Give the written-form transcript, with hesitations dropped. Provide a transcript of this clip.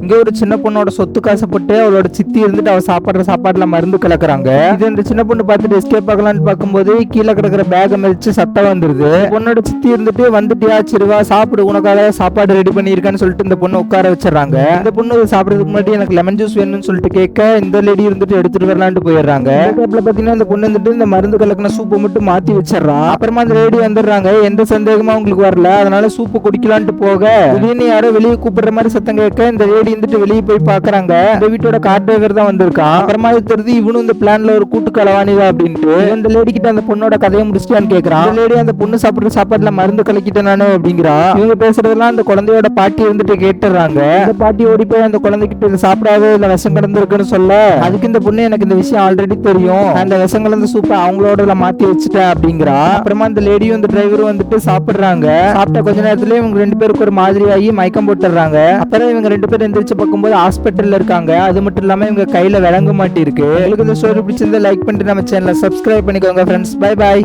இங்க ஒரு சின்ன பொண்ணோட சொத்து காசப்பட்டு அவளோட சித்தி இருந்துட்டு அவ சாப்பிடுற சாப்பாடுல மருந்து கலக்குறாங்க. இது இந்த சின்ன பொண்ணு பார்த்துட்டு எஸ்கேப் ஆகலான்னு பார்க்கும்போது கீழே கிடக்குற பேக மிதிச்சு சத்தம் வந்துருது. பொண்ணோட சித்தி இருந்துட்டு வந்துட்டியா சிறுவா சாப்பிடு, உனக்காக சாப்பாடு ரெடி பண்ணியிருக்கேன்னு சொல்லிட்டு இந்த பொண்ணு உட்கார வச்சிடறாங்க. இந்த பொண்ணு சாப்பிடறதுக்கு முன்னாடி எனக்கு லெமன் ஜூஸ் வேணும்னு சொல்லிட்டு கேட்க இந்த லேடி இருந்துட்டு எடுத்துட்டு வரலான்ட்டு போயிடுறாங்க. பாத்தீங்கன்னா இந்த பொண்ணு வந்துட்டு இந்த மருந்து கலக்கின சூப்பை மட்டும் மாத்தி வச்சிடறான். அப்புறமா அந்த லேடி வந்துடுறாங்க. எந்த சந்தேகமா உங்களுக்கு வரல, அதனால சூப்பு குடிக்கலான்ட்டு போக திடீர்னு யாரோ வெளியே கூப்பிடுற மாதிரி சத்தம் கேட்க இந்த லேடி இருந்துட்டு வெளியே போய் பாக்குறாங்க. இந்த வீட்டோட கார் டிரைவர் தான் வந்திருக்கான். அப்புறமா தெரிஞ்சு இவனும் இந்த பிளான்ல ஒரு கூட்டு களவாணிதான் அப்படின்ட்டு இந்த லேடி கிட்ட அந்த பொண்ணோட கதையை முடிச்சிட்டான்னு கேக்குறான். இந்த லேடி அந்த பொண்ணு சாப்பிடுற சாப்பாட்டுல மருந்து கலக்கிட்டேன் நானு அப்படிங்கிறான். இவங்க பேசுறதெல்லாம் அந்த குழந்தையோட பாட்டி இருந்துட்டு கேட்டுறாங்க. இந்த பாட்டி ஓடி போய் அந்த குழந்தைகிட்ட இதை சாப்பிடாத இந்த விஷம் கிடந்திருக்குன்னு சொல்ல அதுக்கு இந்த பொண்ணு எனக்கு இந்த விஷயம் ஆல்ரெடி தெரியும், அந்த விஷம் கலந்த சூப்பை அவங்களோட மாத்தி வச்சுட்டேன் அப்படிங்கிறா. அப்புறமா இந்த லேடியும் இந்த டிரைவரும் வந்துட்டு சாப்பிடுறாங்க. சாப்பிட்ட கொஞ்ச நேரத்துல இவங்க ரெண்டு பேருக்கு ஒரு மாதிரியாகி மயக்கம் போட்டுறாங்க. அப்புறம் இவங்க ரெண்டு பேரும் எந்திரிச்சு பார்க்கும்போது ஹாஸ்பிட்டல்ல இருக்காங்க. அது மட்டும் இல்லாம இவங்க கையில விளங்க மாட்டி இருக்கு. உங்களுக்கு இந்த ஸ்டோரி பிடிச்சிருந்தா லைக் பண்ணிட்டு நம்ம சேனலை சப்ஸ்கிரைப் பண்ணிக்கோங்க ஃப்ரெண்ட்ஸ். Bye bye.